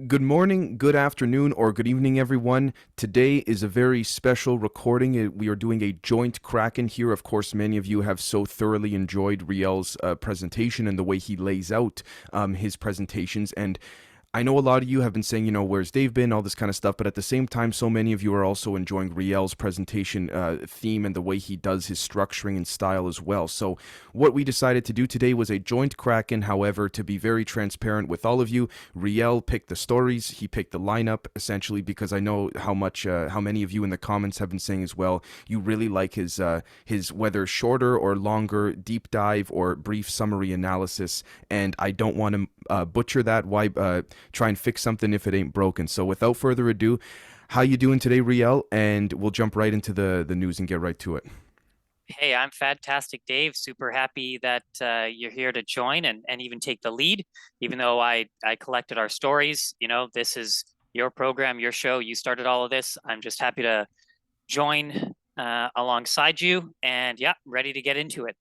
Good morning, good afternoon, or good evening, everyone. Today is a very special recording. We are doing a joint Kraken here. Of course, many of you have so thoroughly enjoyed Riel's presentation and the way he lays out his presentations. And I know a lot of you have been saying, where's Dave been, all this kind of stuff, but at the same time, so many of you are also enjoying Riel's presentation theme and the way he does his structuring and style as well. So, what we decided to do today was a joint Kraken. However, to be very transparent with all of you, Riel picked the stories, he picked the lineup, essentially, because I know how many of you in the comments have been saying as well, you really like his whether shorter or longer deep dive or brief summary analysis, and I don't want to butcher that. Why? Try and fix something if it ain't broken. So without further ado, how you doing today, Riel? And we'll jump right into the news and get right to it. Hey, I'm fantastic, Dave. Super happy that you're here to join and even take the lead. Even though I collected our stories, this is your program, your show. You started all of this. I'm just happy to join alongside you, and yeah, ready to get into it.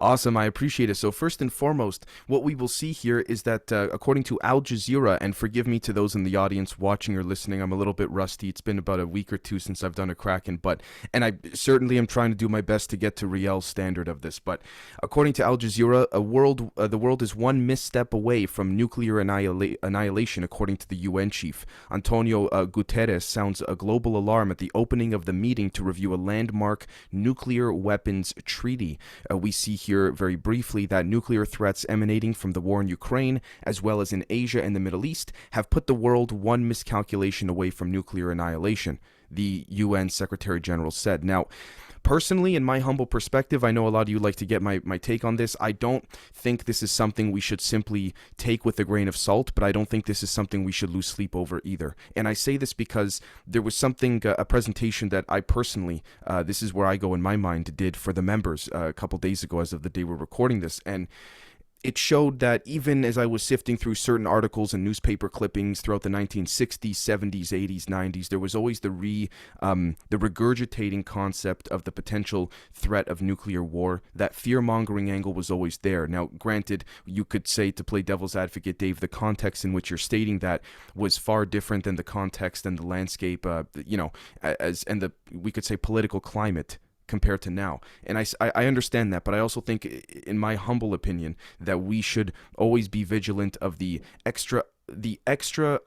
Awesome, I appreciate it. So first and foremost, what we will see here is that according to Al Jazeera, and forgive me to those in the audience watching or listening, I'm a little bit rusty. It's been about a week or two since I've done a Kraken, and I certainly am trying to do my best to get to Riel's standard of this. But according to Al Jazeera, the world is one misstep away from nuclear annihilation, according to the UN chief. Antonio Guterres sounds a global alarm at the opening of the meeting to review a landmark nuclear weapons treaty. We see here very briefly that nuclear threats emanating from the war in Ukraine, as well as in Asia and the Middle East, have put the world one miscalculation away from nuclear annihilation, the UN Secretary General said. Now, personally, in my humble perspective, I know a lot of you like to get my take on this. I don't think this is something we should simply take with a grain of salt, but I don't think this is something we should lose sleep over either. And I say this because there was something, a presentation that I personally, this is where I go in my mind, did for the members a couple days ago as of the day we're recording this. And it showed that even as I was sifting through certain articles and newspaper clippings throughout the 1960s, 70s, 80s, 90s, there was always the regurgitating concept of the potential threat of nuclear war. That fear-mongering angle was always there. Now, granted, you could say, to play devil's advocate, Dave, the context in which you're stating that was far different than the context and the landscape, we could say political climate compared to now. And I understand that, but I also think, in my humble opinion, that we should always be vigilant of the extra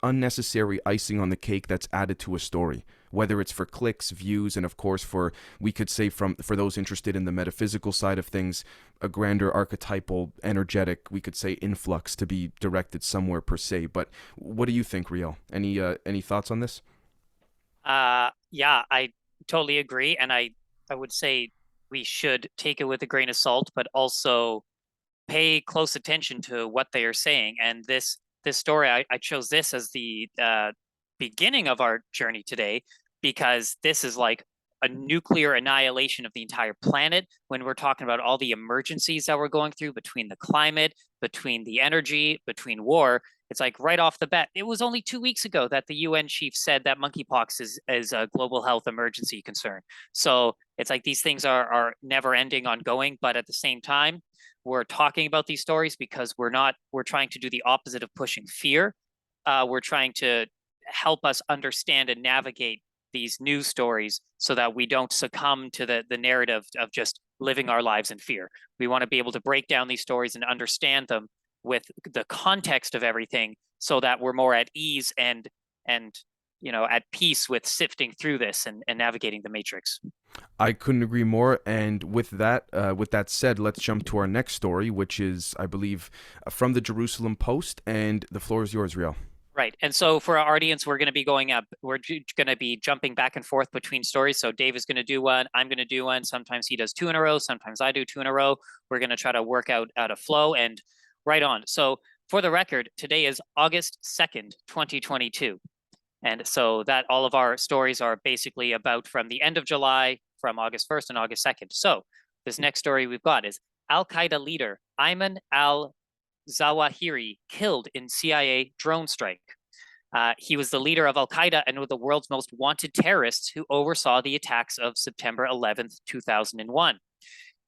unnecessary icing on the cake that's added to a story, whether it's for clicks, views, and of course for, we could say, for those interested in the metaphysical side of things, a grander archetypal energetic, we could say, influx to be directed somewhere per se. But what do you think, Riel? Any thoughts on this? Yeah, I totally agree, and I would say we should take it with a grain of salt, but also pay close attention to what they are saying. And this story, I chose this as the beginning of our journey today because this is like a nuclear annihilation of the entire planet when we're talking about all the emergencies that we're going through between the climate, between the energy, between war. It's like right off the bat. It was only 2 weeks ago that the UN chief said that monkeypox is a global health emergency concern. So it's like these things are never ending, ongoing, but at the same time, we're talking about these stories because we're trying to do the opposite of pushing fear. We're trying to help us understand and navigate these news stories so that we don't succumb to the narrative of just living our lives in fear. We want to be able to break down these stories and understand them with the context of everything so that we're more at ease and at peace with sifting through this and navigating the matrix. I couldn't agree more. And with that said, let's jump to our next story, which is, I believe, from the Jerusalem Post. And the floor is yours, Riel. Right. And so for our audience, we're going to be going up, we're going to be jumping back and forth between stories. So Dave is going to do one, I'm going to do one. Sometimes he does two in a row, sometimes I do two in a row. We're going to try to work out a flow and right on. So for the record, today is August 2nd, 2022. And so that all of our stories are basically about from the end of July, from August 1st and August 2nd. So this next story we've got is Al-Qaeda leader Ayman al-Zawahiri killed in CIA drone strike. He was the leader of Al-Qaeda and one of the world's most wanted terrorists who oversaw the attacks of September 11th, 2001.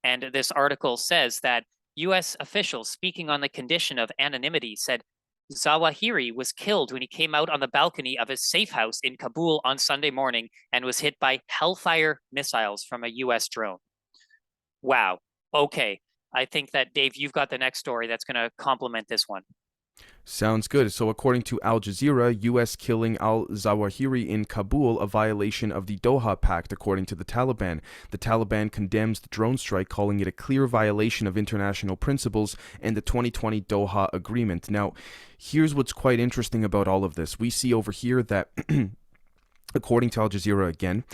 And this article says that U.S. officials speaking on the condition of anonymity said Zawahiri was killed when he came out on the balcony of his safe house in Kabul on Sunday morning and was hit by Hellfire missiles from a U.S. drone. Wow. Okay. I think that, Dave, you've got the next story that's going to complement this one. Sounds good. So, according to Al Jazeera, U.S. killing al Zawahiri in Kabul a violation of the Doha Pact, according to the Taliban. The Taliban condemns the drone strike, calling it a clear violation of international principles and the 2020 Doha Agreement. Now, here's what's quite interesting about all of this. We see over here that, according to Al Jazeera again,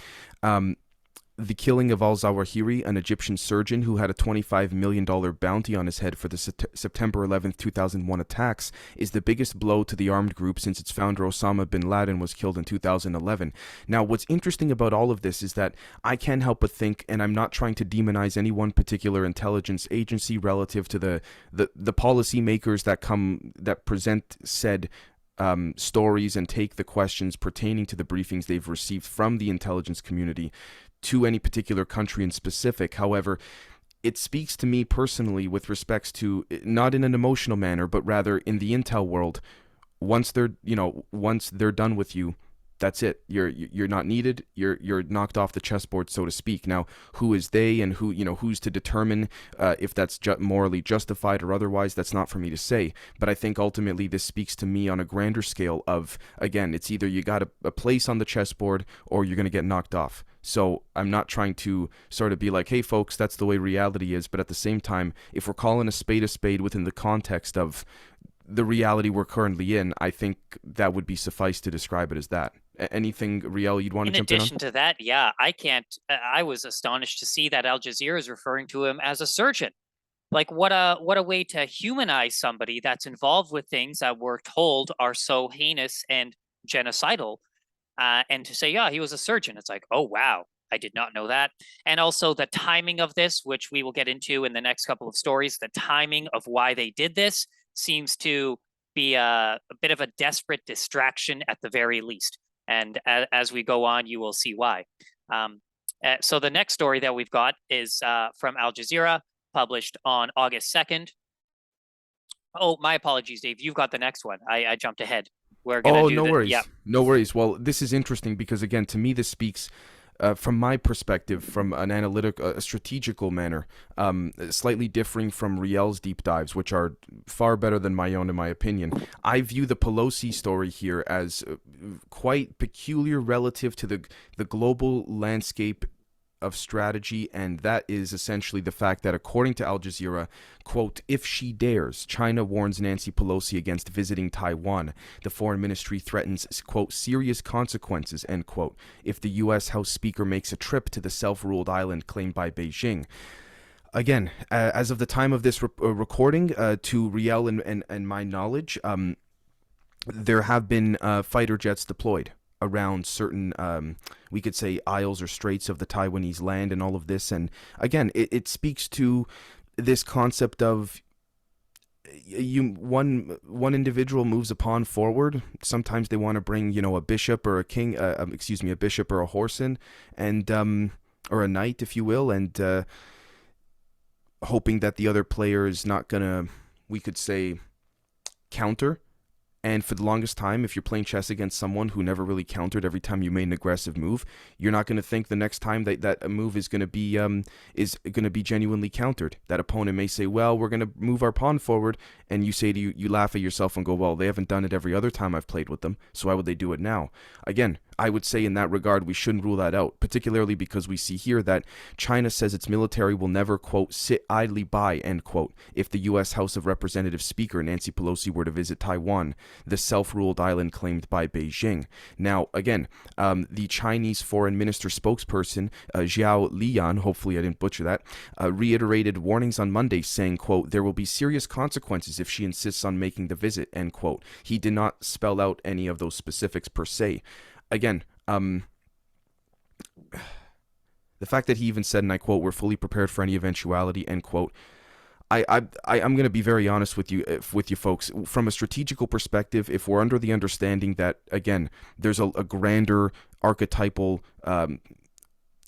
the killing of al-Zawahiri, an Egyptian surgeon who had a $25 million bounty on his head for the September 11, 2001 attacks, is the biggest blow to the armed group since its founder Osama bin Laden was killed in 2011. Now, what's interesting about all of this is that I can't help but think, and I'm not trying to demonize any one particular intelligence agency relative to the policymakers that present said stories and take the questions pertaining to the briefings they've received from the intelligence community to any particular country in specific. However, it speaks to me personally with respects to, not in an emotional manner, but rather in the intel world. Once they're done with you, that's it. You're not needed. You're knocked off the chessboard, so to speak. Now, who is they, and who's to determine if that's morally justified or otherwise? That's not for me to say. But I think ultimately this speaks to me on a grander scale of, again, it's either you got a place on the chessboard or you're gonna get knocked off. So I'm not trying to sort of be like, hey folks, that's the way reality is. But at the same time, if we're calling a spade within the context of the reality we're currently in, I think that would be suffice to describe it as that. Anything, Riel, you'd want to jump in on? In addition to that, yeah, I can't. I was astonished to see that Al Jazeera is referring to him as a surgeon. Like, what a way to humanize somebody that's involved with things that we're told are so heinous and genocidal. And to say, yeah, he was a surgeon. It's like, oh wow, I did not know that. And also the timing of this, which we will get into in the next couple of stories, the timing of why they did this seems to be a bit of a desperate distraction at the very least. And as we go on, you will see why. So the next story that we've got is from Al Jazeera, published on August 2nd. Oh, my apologies, Dave. You've got the next one. I jumped ahead. We're gonna do no the, worries. yeah. No worries. Well, this is interesting because, again, to me, this speaks from my perspective, from an a strategical manner, slightly differing from Riel's deep dives, which are far better than my own, in my opinion. I view the Pelosi story here as quite peculiar relative to the global landscape of strategy, and that is essentially the fact that, according to Al Jazeera, quote, if she dares, China warns Nancy Pelosi against visiting Taiwan. The foreign ministry threatens, quote, serious consequences, end quote, if the U.S. House Speaker makes a trip to the self-ruled island claimed by Beijing. Again, as of the time of this recording, to Riel and my knowledge, there have been fighter jets deployed around certain, we could say, isles or straits of the Taiwanese land and all of this. And again, it speaks to this concept of one individual moves a pawn forward. Sometimes they want to bring, a bishop or a king, a bishop or a horse in, and or a knight, if you will, and hoping that the other player is not gonna, we could say, counter. And for the longest time, if you're playing chess against someone who never really countered every time you made an aggressive move, you're not going to think the next time that a move is going to be genuinely countered. That opponent may say, well, we're going to move our pawn forward, and you say you laugh at yourself and go, well, they haven't done it every other time I've played with them, so why would they do it now? Again, I would say in that regard, we shouldn't rule that out, particularly because we see here that China says its military will never, quote, sit idly by, end quote, if the U.S. House of Representatives Speaker Nancy Pelosi were to visit Taiwan, the self-ruled island claimed by Beijing. Now, again, the Chinese foreign minister spokesperson, Zhao Liyan, hopefully I didn't butcher that, reiterated warnings on Monday saying, quote, there will be serious consequences if she insists on making the visit, end quote. He did not spell out any of those specifics per se. Again, the fact that he even said, and I quote, we're fully prepared for any eventuality, end quote. I'm going to be very honest with you folks. From a strategical perspective, if we're under the understanding that, again, there's a grander archetypal,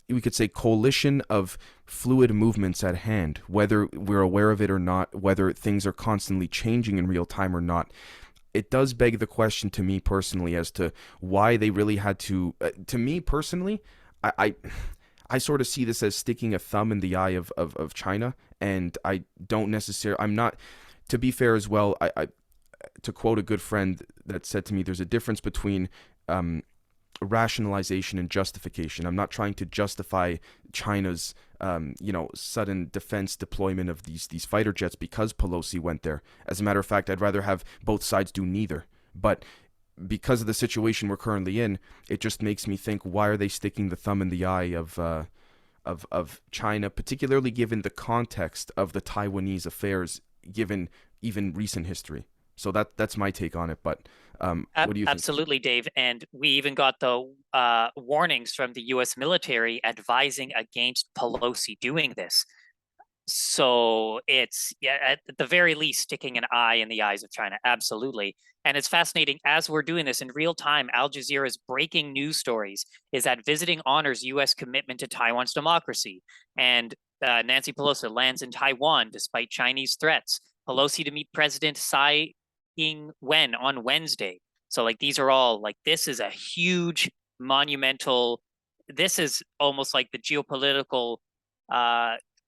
we could say, coalition of fluid movements at hand, whether we're aware of it or not, whether things are constantly changing in real time or not, it does beg the question to me personally as to why they really had to. To me personally, I, I I sort of see this as sticking a thumb in the eye of China, and I don't necessarily. I'm not. To be fair as well, I to quote a good friend that said to me, there's a difference between um, rationalization and justification. I'm not trying to justify China's sudden defense deployment of these fighter jets because Pelosi went there. As a matter of fact, I'd rather have both sides do neither. But because of the situation we're currently in, it just makes me think: why are they sticking the thumb in the eye of China, particularly given the context of the Taiwanese affairs, given even recent history? So that's my take on it. But what do you think? Absolutely, Dave. And we even got the warnings from the U.S. military advising against Pelosi doing this. So it's, yeah, at the very least, sticking an eye in the eyes of China. Absolutely. And it's fascinating as we're doing this in real time. Al Jazeera's breaking news stories is that visiting honors U.S. commitment to Taiwan's democracy. And Nancy Pelosi lands in Taiwan despite Chinese threats. Pelosi to meet President Tsai Ing-wen on Wednesday. So like these are all like, this is a huge monumental, this is almost like the geopolitical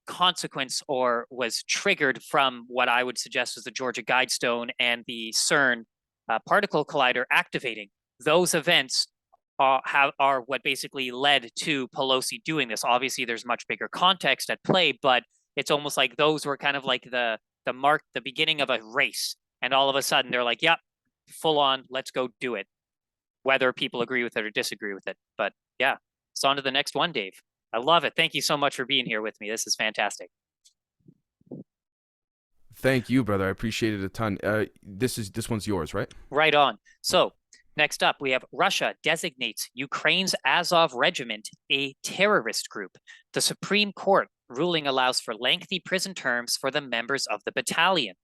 consequence or was triggered from what I would suggest was the Georgia Guidestone and the CERN particle collider activating. Those events are what basically led to Pelosi doing this. Obviously, there's much bigger context at play, but it's almost like those were kind of like the beginning of a race. And all of a sudden they're like, yep, full on, let's go do it. Whether people agree with it or disagree with it. But yeah, it's on to the next one, Dave. I love it. Thank you so much for being here with me. This is fantastic. Thank you, brother. I appreciate it a ton. This one's yours, right? Right on. So next up, we have Russia designates Ukraine's Azov regiment a terrorist group. The Supreme Court ruling allows for lengthy prison terms for the members of the battalion.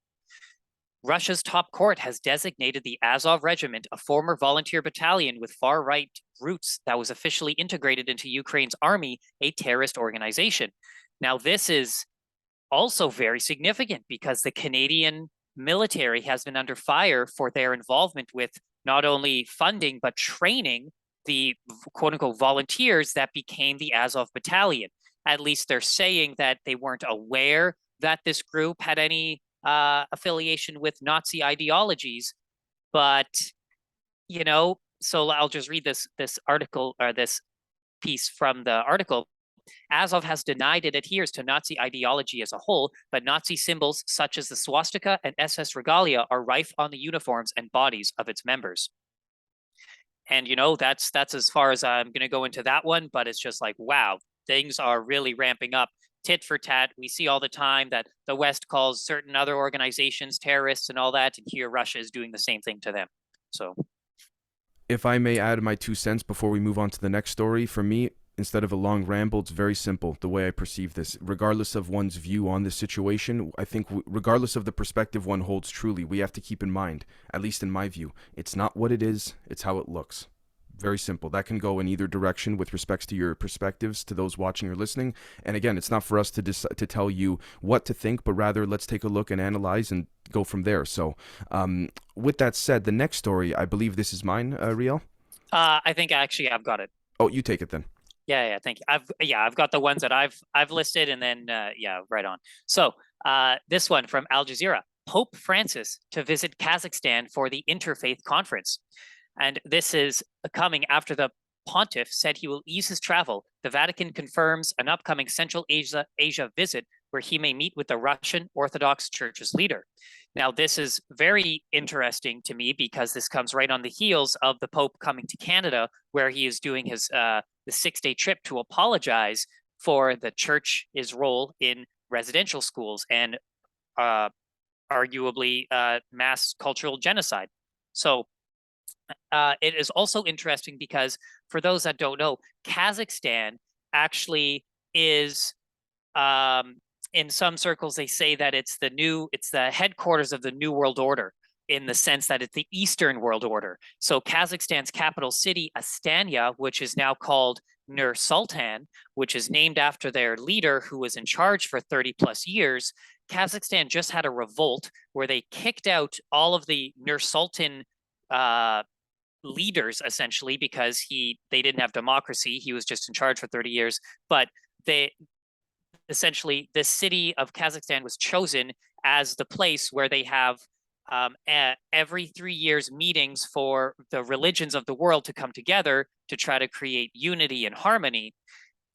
Russia's top court has designated the Azov Regiment, a former volunteer battalion with far-right roots that was officially integrated into Ukraine's army, a terrorist organization. Now, this is also very significant because the Canadian military has been under fire for their involvement with not only funding, but training the quote-unquote volunteers that became the Azov Battalion. At least they're saying that they weren't aware that this group had any affiliation with Nazi ideologies, but so I'll just read this article or this piece from the article. Azov has denied it adheres to Nazi ideology as a whole, but Nazi symbols such as the swastika and SS regalia are rife on the uniforms and bodies of its members. And that's as far as I'm going to go into that one, but it's just like, wow, things are really ramping up. Tit for tat. We see all the time that the West calls certain other organizations terrorists and all that, and here Russia is doing the same thing to them. So, If I may add my 2 cents before we move on to the next story, for me, instead of a long ramble, it's very simple the way I perceive this. Regardless of one's view on this situation, I think regardless of the perspective one holds truly, we have to keep in mind, at least in my view, it's not what it is, it's how it looks. Very simple. That can go in either direction with respects to your perspectives to those watching or listening. And again, it's not for us to to tell you what to think, but rather let's take a look and analyze and go from there. So, with that said, the next story, I believe this is mine, Riel. I think actually I've got it. Oh, you take it then. Yeah, thank you. I've got the ones that I've listed, and then right on. So, this one from Al Jazeera: Pope Francis to visit Kazakhstan for the Interfaith Conference. And this is coming after the pontiff said he will ease his travel. The Vatican confirms an upcoming Central Asia visit where he may meet with the Russian Orthodox Church's leader. Now, this is very interesting to me because this comes right on the heels of the Pope coming to Canada, where he is doing his the 6-day trip to apologize for the Church's role in residential schools and arguably mass cultural genocide. So, it is also interesting because for those that don't know, Kazakhstan actually is, in some circles, they say that it's the headquarters of the New World Order in the sense that it's the Eastern World Order. So Kazakhstan's capital city, Astana, which is now called Nur Sultan, which is named after their leader who was in charge for 30 plus years. Kazakhstan just had a revolt where they kicked out all of the Nur-Sultan leaders, essentially, because they didn't have democracy. He was just in charge for 30 years. But they essentially, the city of Kazakhstan was chosen as the place where they have every 3 years meetings for the religions of the world to come together to try to create unity and harmony.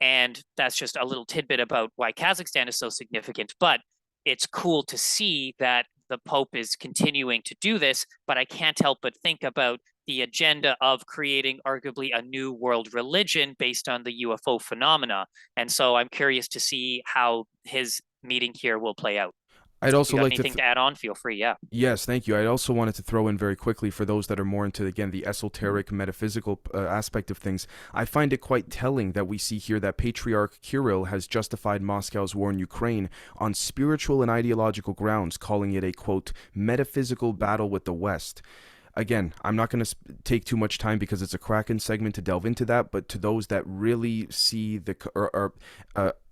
And that's just a little tidbit about why Kazakhstan is so significant. But it's cool to see that the Pope is continuing to do this, but I can't help but think about the agenda of creating arguably a new world religion based on the UFO phenomena. And so I'm curious to see how his meeting here will play out. I'd If you also got like to anything to add on, feel free. Yeah. Yes, thank you. I also wanted to throw in very quickly for those that are more into, again, the esoteric, metaphysical aspect of things. I find it quite telling that we see here that Patriarch Kirill has justified Moscow's war in Ukraine on spiritual and ideological grounds, calling it a, quote, metaphysical battle with the West. Again, I'm not going to take too much time because it's a Kraken segment to delve into that, but to those that really see or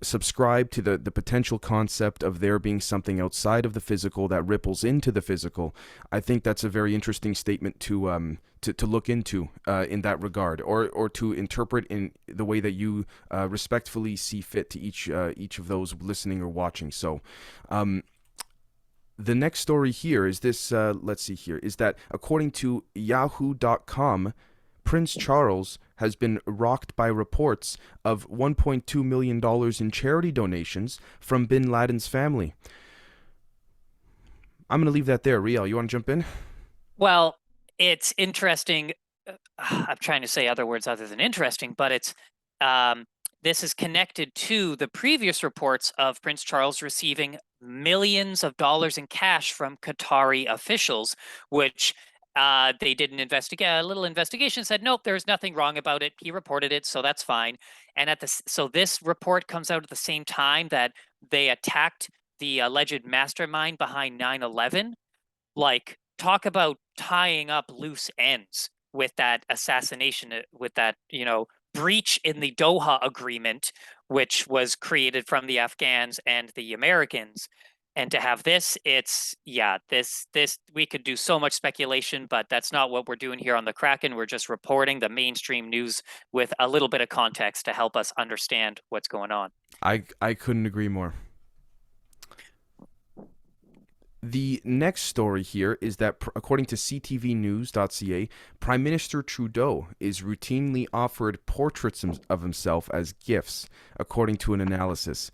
subscribe to the potential concept of there being something outside of the physical that ripples into the physical, I think that's a very interesting statement to look into in that regard, or to interpret in the way that you respectfully see fit to each of those listening or watching. So, the next story here is this, let's see here, is that according to yahoo.com, Prince Charles has been rocked by reports of $1.2 million in charity donations from bin Laden's family. I'm going to leave that there. Riel, you want to jump in? Well, it's interesting. I'm trying to say other words other than interesting, but it's this is connected to the previous reports of Prince Charles receiving millions of dollars in cash from Qatari officials, which they did an a little investigation, said, nope, there's nothing wrong about it. He reported it, so that's fine. And so this report comes out at the same time that they attacked the alleged mastermind behind 9/11. Like, talk about tying up loose ends with that assassination, with that, breach in the Doha Agreement, which was created from the Afghans and the Americans. And to have this, this we could do so much speculation, but that's not what we're doing here on the Kraken. We're just reporting the mainstream news with a little bit of context to help us understand what's going on. I couldn't agree more. The next story here is that, according to ctvnews.ca, Prime Minister Trudeau is routinely offered portraits of himself as gifts, according to an analysis.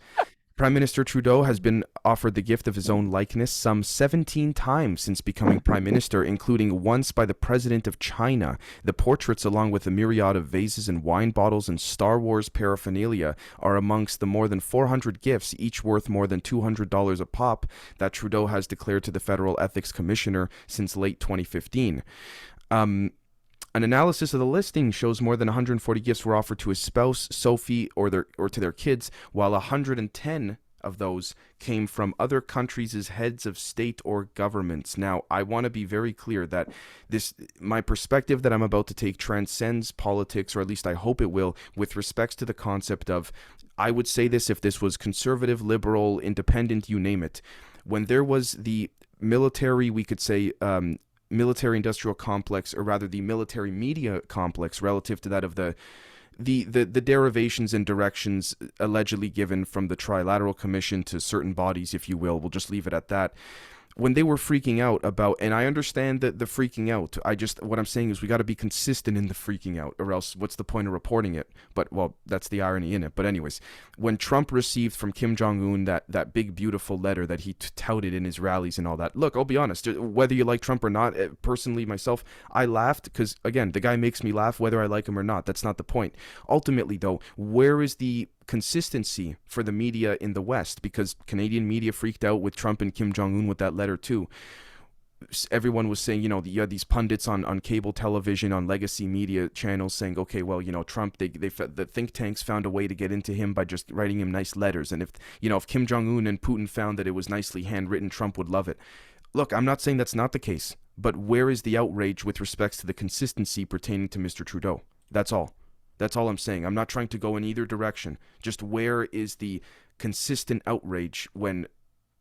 Prime Minister Trudeau has been offered the gift of his own likeness some 17 times since becoming Prime Minister, including once by the President of China. The portraits, along with a myriad of vases and wine bottles and Star Wars paraphernalia, are amongst the more than 400 gifts, each worth more than $200 a pop, that Trudeau has declared to the Federal Ethics Commissioner since late 2015. An analysis of the listing shows more than 140 gifts were offered to his spouse, Sophie, or to their kids, while 110 of those came from other countries' heads of state or governments. Now, I want to be very clear that my perspective that I'm about to take transcends politics, or at least I hope it will, with respects to the concept of, I would say this if this was conservative, liberal, independent, you name it. When there was the military, we could say, military industrial complex, or rather the military media complex, relative to that of the derivations and directions allegedly given from the Trilateral Commission to certain bodies, if you will. We'll just leave it at that. When they were freaking out about, and I understand that the freaking out, what I'm saying is we got to be consistent in the freaking out, or else what's the point of reporting it? But, well, that's the irony in it. But anyways, when Trump received from Kim Jong-un that big, beautiful letter that he touted in his rallies and all that, look, I'll be honest, whether you like Trump or not, personally, myself, I laughed because, again, the guy makes me laugh whether I like him or not. That's not the point. Ultimately, though, where is the consistency for the media in the West? Because Canadian media freaked out with Trump and Kim Jong-un with that letter too. Everyone was saying, you had these pundits on cable television, on legacy media channels saying, okay, well, Trump, the think tanks found a way to get into him by just writing him nice letters. And if Kim Jong-un and Putin found that it was nicely handwritten, Trump would love it. Look, I'm not saying that's not the case, but where is the outrage with respects to the consistency pertaining to Mr. Trudeau? That's all. That's all I'm saying. I'm not trying to go in either direction. Just where is the consistent outrage when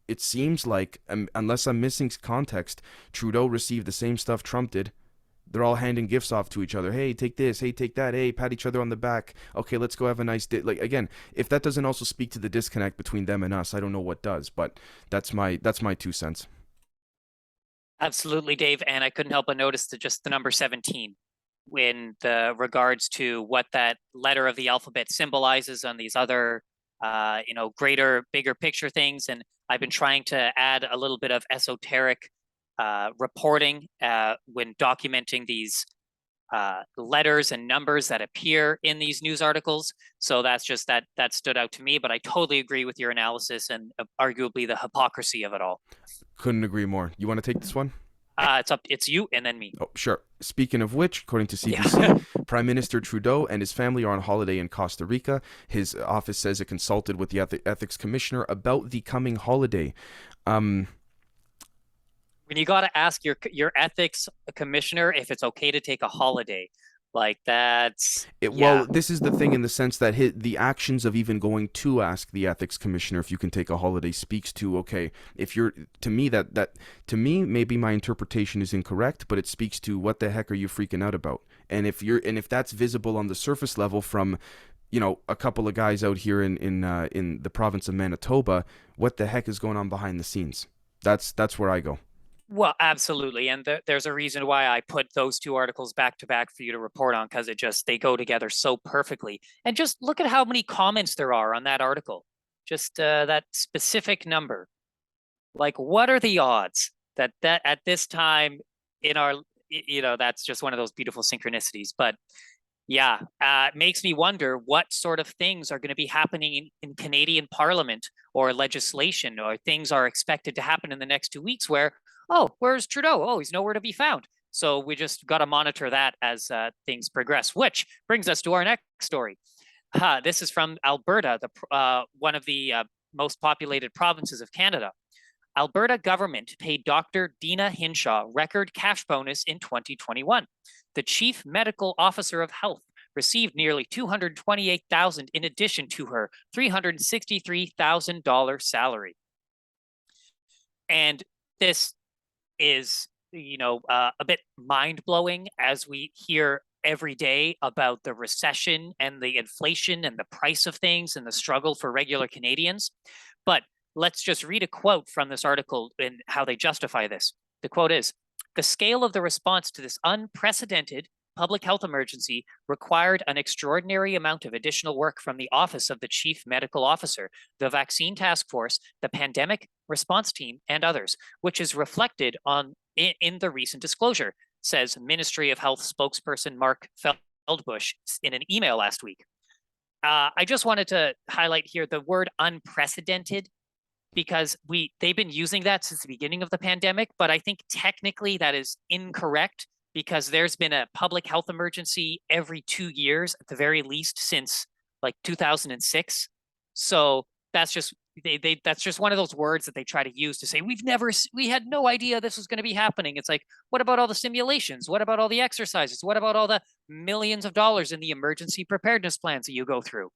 it seems like, unless I'm missing context, Trudeau received the same stuff Trump did. They're all handing gifts off to each other. Hey, take this. Hey, take that. Hey, pat each other on the back. Okay, let's go have a nice day. Like, again, if that doesn't also speak to the disconnect between them and us, I don't know what does. But that's my 2 cents. Absolutely, Dave. And I couldn't help but notice just the number 17 in the regards to what that letter of the alphabet symbolizes on these other, greater, bigger picture things. And I've been trying to add a little bit of esoteric reporting when documenting these letters and numbers that appear in these news articles. So that's just that stood out to me. But I totally agree with your analysis and arguably the hypocrisy of it all. Couldn't agree more. You want to take this one? It's you and then me. Oh, sure. Speaking of which, according to CBC, Yeah. Prime Minister Trudeau and his family are on holiday in Costa Rica. His office says it consulted with the ethics commissioner about the coming holiday. Um, When you got to ask your ethics commissioner if it's okay to take a holiday, like that's Well, yeah. this is the thing in the sense that the actions of even going to ask the ethics commissioner if you can take a holiday speaks to, okay, if you're, to me, to me, maybe my interpretation is incorrect, but it speaks to what the heck are you freaking out about? And if that's visible on the surface level from, a couple of guys out here in the province of Manitoba, what the heck is going on behind the scenes? That's where I go. Well, absolutely. And there's a reason why I put those two articles back to back for you to report on, because they go together so perfectly. And just look at how many comments there are on that article. Just that specific number. Like, what are the odds that at this time in our, that's just one of those beautiful synchronicities. But yeah, it makes me wonder what sort of things are going to be happening in Canadian Parliament or legislation, or things are expected to happen in the next 2 weeks where, oh, where's Trudeau? Oh, he's nowhere to be found. So we just got to monitor that as things progress, which brings us to our next story. This is from Alberta, one of the most populated provinces of Canada. Alberta government paid Dr. Dina Hinshaw record cash bonus in 2021. The chief medical officer of health received nearly $228,000 in addition to her $363,000 salary. And this is, a bit mind-blowing as we hear every day about the recession and the inflation and the price of things and the struggle for regular Canadians. But let's just read a quote from this article and how they justify this. The quote is, "The scale of the response to this unprecedented public health emergency required an extraordinary amount of additional work from the Office of the Chief Medical Officer, the Vaccine Task Force, the Pandemic Response Team, and others, which is reflected in the recent disclosure," says Ministry of Health spokesperson Mark Feldbush in an email last week. I just wanted to highlight here the word unprecedented, because they've been using that since the beginning of the pandemic, but I think technically that is incorrect, because there's been a public health emergency every 2 years at the very least since like 2006. So that's just that's just one of those words that they try to use to say we had no idea this was going to be happening. It's like, what about all the simulations? What about all the exercises? What about all the millions of dollars in the emergency preparedness plans that you go through?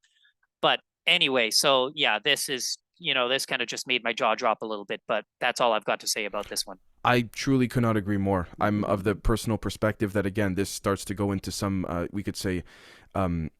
But anyway, so yeah, this is, this kind of just made my jaw drop a little bit, but that's all I've got to say about this one. I truly could not agree more. I'm of the personal perspective that, again, this starts to go into some, we could say, of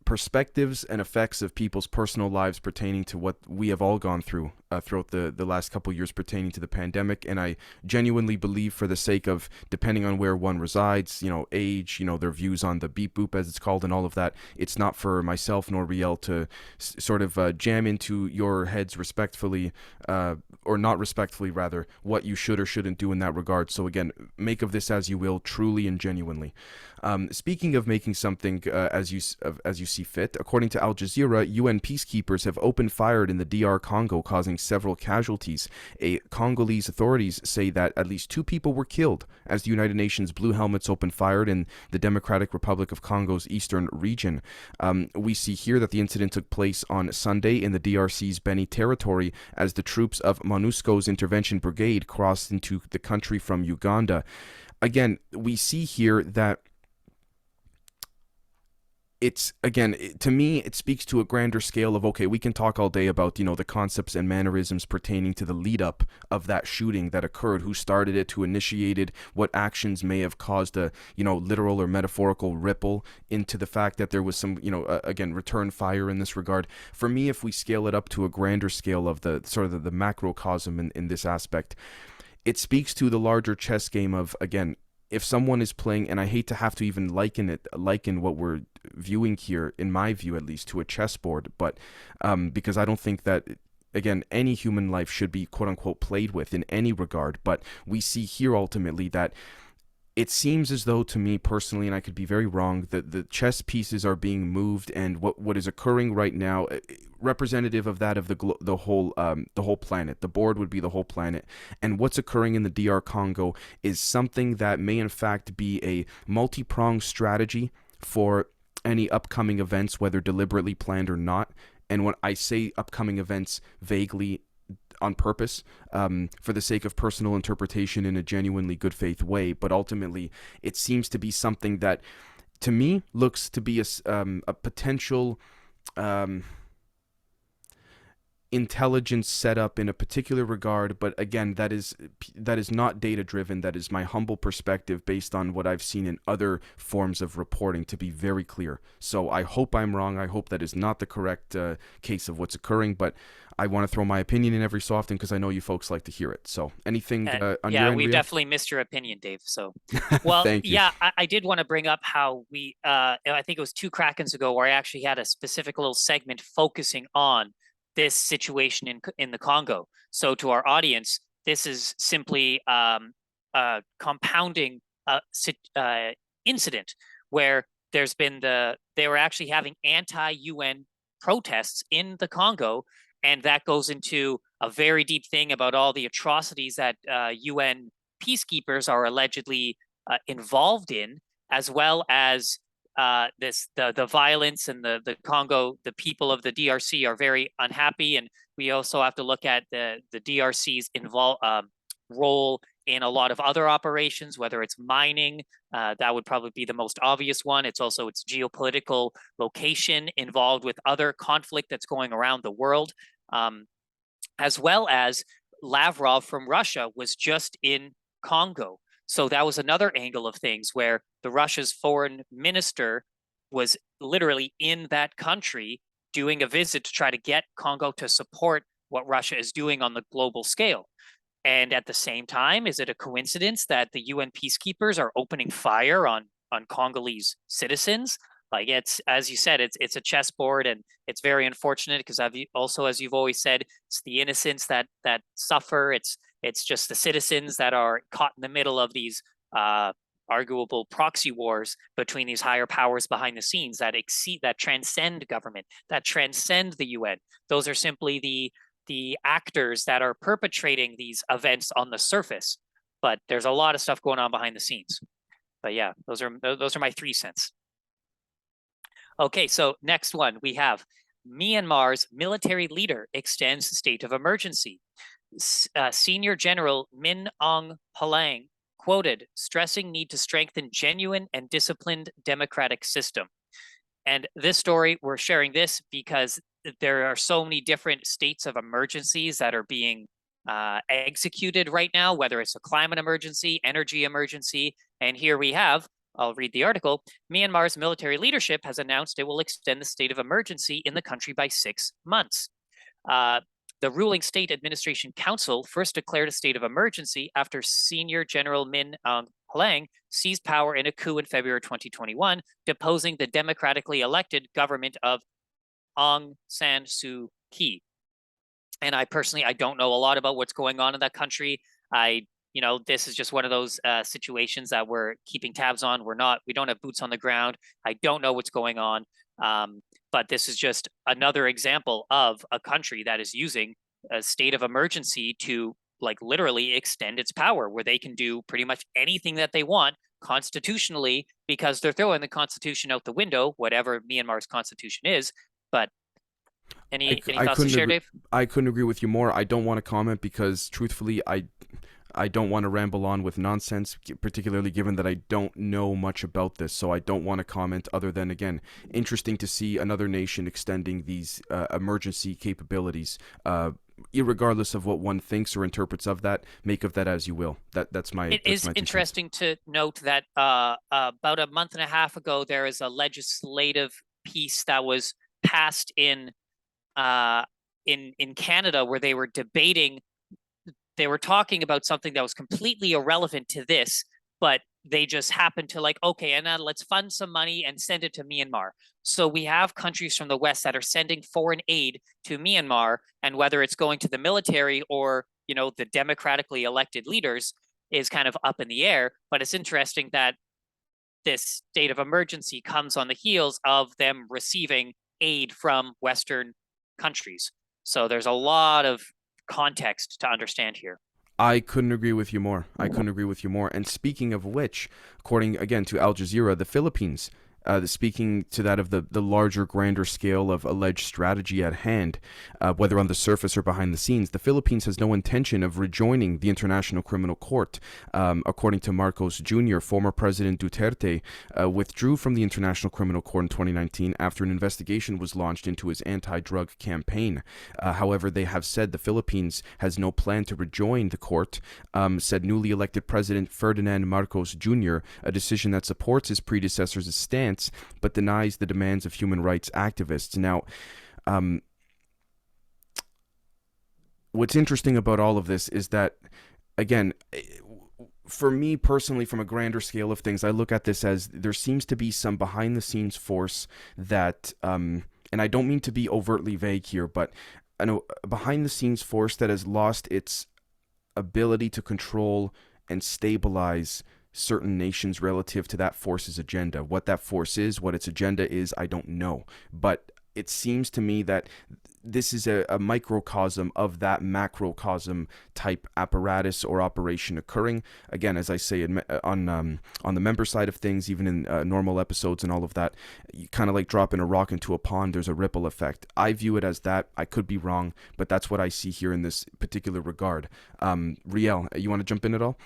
perspectives and effects of people's personal lives pertaining to what we have all gone through throughout the last couple of years pertaining to the pandemic. And I genuinely believe, for the sake of, depending on where one resides, age, their views on the beep boop, as it's called, and all of that, it's not for myself nor Riel to sort of jam into your heads respectfully, or not respectfully rather, what you should or shouldn't do in that regard. So again, make of this as you will, truly and genuinely. Speaking of making something as you see fit, according to Al Jazeera, UN peacekeepers have opened fire in the DR Congo, causing several casualties. Congolese authorities say that at least 2 people were killed as the United Nations Blue Helmets opened fire in the Democratic Republic of Congo's eastern region. We see here that the incident took place on Sunday in the DRC's Beni territory as the troops of MONUSCO's Intervention Brigade crossed into the country from Uganda. Again, we see here that it's again to me it speaks to a grander scale of, okay, we can talk all day about the concepts and mannerisms pertaining to the lead up of that shooting that occurred, who started it, who initiated, what actions may have caused a literal or metaphorical ripple into the fact that there was some again return fire in this regard. For me, if we scale it up to a grander scale of the sort of the macrocosm in this aspect, it speaks to the larger chess game of, again, if someone is playing, and I hate to have to even liken what we're viewing here, in my view at least, to a chessboard, but because I don't think that, again, any human life should be quote unquote played with in any regard. But we see here ultimately that it seems as though, to me personally, and I could be very wrong, that the chess pieces are being moved, and what is occurring right now, representative of that of the whole planet. The board would be the whole planet, and what's occurring in the DR Congo is something that may in fact be a multi-pronged strategy for any upcoming events, whether deliberately planned or not. And when I say upcoming events vaguely, on purpose, for the sake of personal interpretation in a genuinely good faith way, but ultimately it seems to be something that, to me, looks to be a potential um, intelligence set up in a particular regard. But again, that is not data driven. That is my humble perspective based on what I've seen in other forms of reporting, to be very clear. So I hope I'm wrong. I hope that is not the correct case of what's occurring, but I want to throw my opinion in every so often because I know you folks like to hear it. So anything And on your yeah, end, we Rio? definitely missed your opinion, Dave. So, well, Thank you. yeah, I did want to bring up how I think it was two Krakens ago where I actually had a specific little segment focusing on this situation in the Congo. So to our audience, this is simply a compounding incident where they were actually having anti-UN protests in the Congo, and that goes into a very deep thing about all the atrocities that UN peacekeepers are allegedly involved in, as well as the violence and the Congo. The people of the DRC are very unhappy, and we also have to look at the DRC's role in a lot of other operations, whether it's mining. That would probably be the most obvious one. It's also its geopolitical location involved with other conflict that's going around the world. As well as Lavrov from Russia was just in Congo. So that was another angle of things where the Russia's foreign minister was literally in that country doing a visit to try to get Congo to support what Russia is doing on the global scale. And at the same time, is it a coincidence that the UN peacekeepers are opening fire on Congolese citizens? Like, it's, as you said, it's a chessboard, and it's very unfortunate because also, as you've always said, it's the innocents that suffer. It's just the citizens that are caught in the middle of these arguable proxy wars between these higher powers behind the scenes that transcend government, that transcend the UN. Those are simply the actors that are perpetrating these events on the surface, but there's a lot of stuff going on behind the scenes. But yeah, those are my 3 cents. Okay, so next one we have Myanmar's military leader extends state of emergency. Senior General Min Aung Hlaing quoted, stressing need to strengthen genuine and disciplined democratic system. And this story, we're sharing this because there are so many different states of emergencies that are being executed right now, whether it's a climate emergency, energy emergency. And here we have, I'll read the article. Myanmar's military leadership has announced it will extend the state of emergency in the country by 6 months. The ruling State Administration Council first declared a state of emergency after Senior General Min Aung Hlaing seized power in a coup in February 2021, deposing the democratically elected government of Aung San Suu Kyi. And I don't know a lot about what's going on in that country. This is just one of those situations that we're keeping tabs on. We don't have boots on the ground. I don't know what's going on. But this is just another example of a country that is using a state of emergency to literally extend its power, where they can do pretty much anything that they want constitutionally, because they're throwing the constitution out the window, whatever Myanmar's constitution is. But any thoughts to share, Dave? I couldn't agree with you more. I don't want to comment because truthfully, I don't want to ramble on with nonsense, particularly given that I don't know much about this. So I don't want to comment other than, again, interesting to see another nation extending these emergency capabilities. Irregardless of what one thinks or interprets of that, make of that as you will. It That's is my 2 cents. interesting to note that about a month and a half ago, there is a legislative piece that was passed uh, in Canada where they were debating. They were talking about something that was completely irrelevant to this, but they just happened to like, okay, and now let's fund some money and send it to Myanmar. So we have countries from the West that are sending foreign aid to Myanmar, and whether it's going to the military or the democratically elected leaders is kind of up in the air. But it's interesting that this state of emergency comes on the heels of them receiving aid from Western countries. So there's a lot of context to understand here. I couldn't agree with you more. I couldn't agree with you more. And speaking of which, according again to Al Jazeera, the Philippines, speaking to that of the larger, grander scale of alleged strategy at hand, whether on the surface or behind the scenes, the Philippines has no intention of rejoining the International Criminal Court. According to Marcos Jr., former President Duterte withdrew from the International Criminal Court in 2019 after an investigation was launched into his anti-drug campaign. However, they have said the Philippines has no plan to rejoin the court, said newly elected President Ferdinand Marcos Jr., a decision that supports his predecessor's stance but denies the demands of human rights activists. Now, what's interesting about all of this is that, again, for me personally, from a grander scale of things, I look at this as there seems to be some behind the scenes force that, and I don't mean to be overtly vague here, but a behind the scenes force that has lost its ability to control and stabilize certain nations relative to that force's agenda. What that force is, what its agenda is, I don't know. But it seems to me that this is a microcosm of that macrocosm type apparatus or operation occurring. Again, as I say, on the member side of things, even in normal episodes and all of that, you kind of like dropping a rock into a pond, there's a ripple effect. I view it as that. I could be wrong, but that's what I see here in this particular regard. Riel, you want to jump in at all?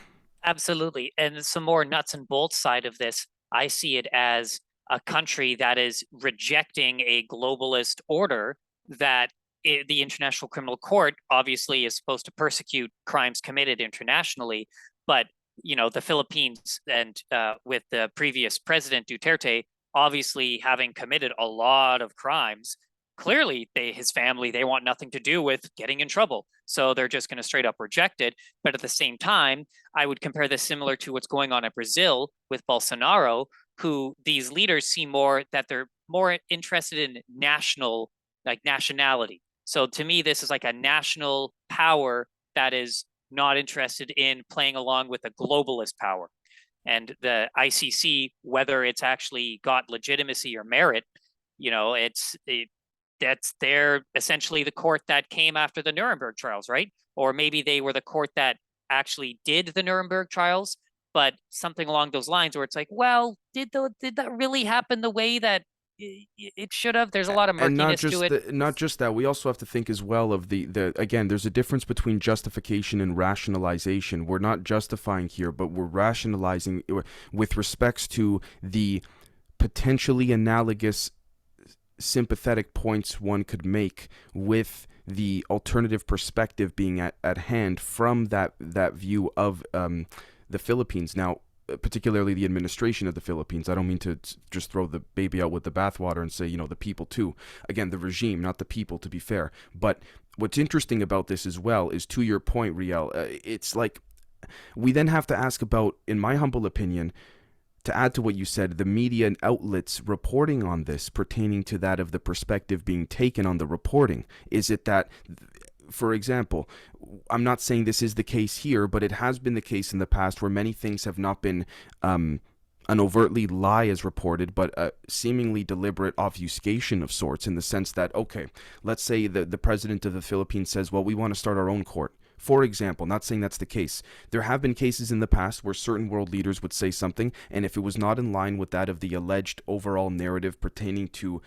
Absolutely. And some more nuts and bolts side of this, I see it as a country that is rejecting a globalist order that the International Criminal Court obviously is supposed to persecute crimes committed internationally. But, the Philippines and with the previous president Duterte, obviously having committed a lot of crimes, clearly his family, they want nothing to do with getting in trouble. So they're just going to straight up reject it. But at the same time, I would compare this similar to what's going on in Brazil with Bolsonaro, who these leaders see more that they're more interested in nationality. So to me, this is like a national power that is not interested in playing along with a globalist power. And the ICC, whether it's actually got legitimacy or merit, that's they're essentially the court that came after the Nuremberg trials, right? Or maybe they were the court that actually did the Nuremberg trials, but something along those lines where it's like, well, did that really happen the way that it should have? There's a lot of And murkiness to it. not just that, we also have to think as well of the again, there's a difference between justification and rationalization. We're not justifying here, but we're rationalizing with respects to the potentially analogous sympathetic points one could make with the alternative perspective being at hand from that view of the Philippines. Now, particularly the administration of the Philippines. I don't mean to just throw the baby out with the bathwater and say, the people too. Again, the regime, not the people, to be fair. But what's interesting about this as well is, to your point, Riel, it's like we then have to ask about, in my humble opinion, to add to what you said, the media and outlets reporting on this pertaining to that of the perspective being taken on the reporting. Is it that, for example, I'm not saying this is the case here, but it has been the case in the past where many things have not been an overtly lie as reported, but a seemingly deliberate obfuscation of sorts, in the sense that, okay, let's say the president of the Philippines says, well, we want to start our own court. For example, not saying that's the case. There have been cases in the past where certain world leaders would say something, and if it was not in line with that of the alleged overall narrative pertaining to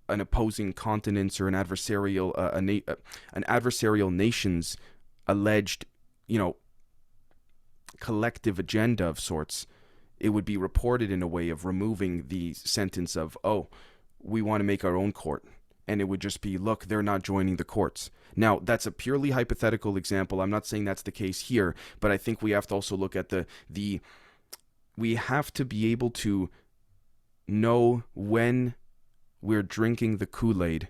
an opposing continent's or an adversarial nation's alleged, collective agenda of sorts, it would be reported in a way of removing the sentence of, oh, we want to make our own court. And it would just be, look, they're not joining the courts. Now, that's a purely hypothetical example. I'm not saying that's the case here, but I think we have to also look at the we have to be able to know when we're drinking the Kool-Aid,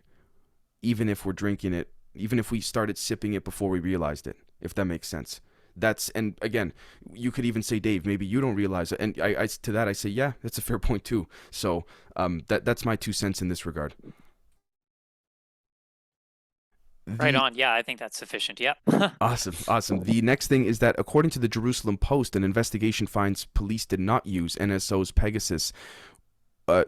even if we're drinking it, even if we started sipping it before we realized it, if that makes sense. That's, and again, you could even say, Dave, maybe you don't realize it. And I to that I say, yeah, that's a fair point too. So that's my 2 cents in this regard. Right The on. Yeah, I think that's sufficient. Yep. Awesome, awesome. The next thing is that according to the Jerusalem Post, an investigation finds police did not use NSO's Pegasus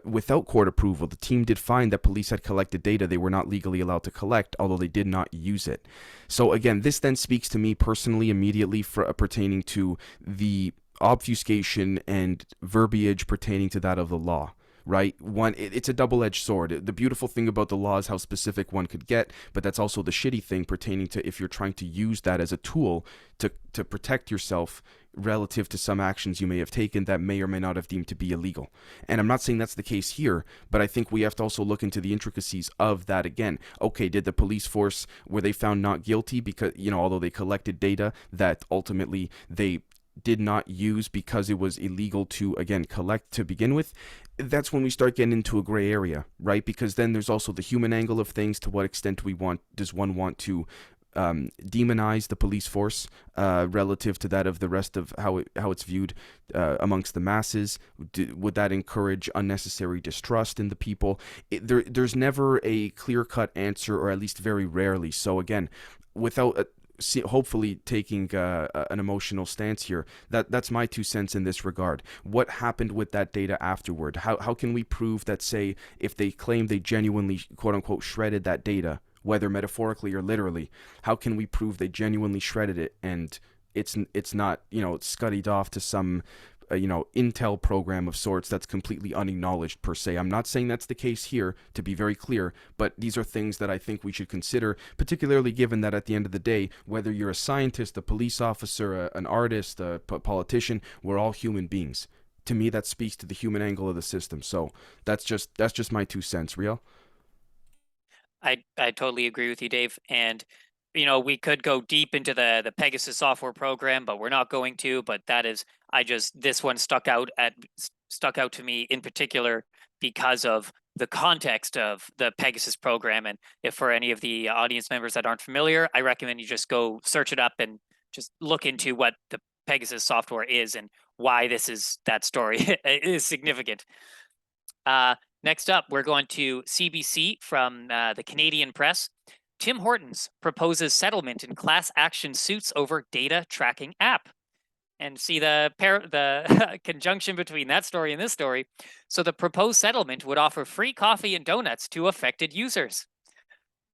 without court approval. The team did find that police had collected data they were not legally allowed to collect, although they did not use it. So again, this then speaks to me personally immediately for pertaining to the obfuscation and verbiage pertaining to that of the law. Right? It's a double-edged sword. The beautiful thing about the law is how specific one could get, but that's also the shitty thing pertaining to if you're trying to use that as a tool to protect yourself relative to some actions you may have taken that may or may not have deemed to be illegal. And I'm not saying that's the case here, but I think we have to also look into the intricacies of that again. Okay, did the police force, were they found not guilty because, although they collected data that ultimately they did not use because it was illegal to, again, collect to begin with? That's when we start getting into a gray area, right? Because then there's also the human angle of things. To what extent does one want to demonize the police force relative to that of the rest of how it's viewed amongst the masses? Would that encourage unnecessary distrust in the people? There's never a clear-cut answer, or at least very rarely. So again, without hopefully taking an emotional stance here, that's my 2 cents in this regard. What happened with that data afterward? How can we prove that, say, if they claim they genuinely, quote unquote, shredded that data, whether metaphorically or literally, how can we prove they genuinely shredded it and it's not, scuddied off to some intel program of sorts that's completely unacknowledged per se? I'm not saying that's the case here, to be very clear, but these are things that I think we should consider, particularly given that at the end of the day, whether you're a scientist, a police officer, an artist, a politician, we're all human beings. To me, that speaks to the human angle of the system. So that's just my 2 cents, Riel. I totally agree with you, Dave. And we could go deep into the Pegasus software program, but we're not going to. But this one stuck out to me in particular because of the context of the Pegasus program. And if for any of the audience members that aren't familiar, I recommend you just go search it up and just look into what the Pegasus software is and why that story is significant. Next up, we're going to CBC from the Canadian Press. Tim Hortons proposes settlement in class action suits over data tracking app. And see the conjunction between that story and this story. So the proposed settlement would offer free coffee and donuts to affected users.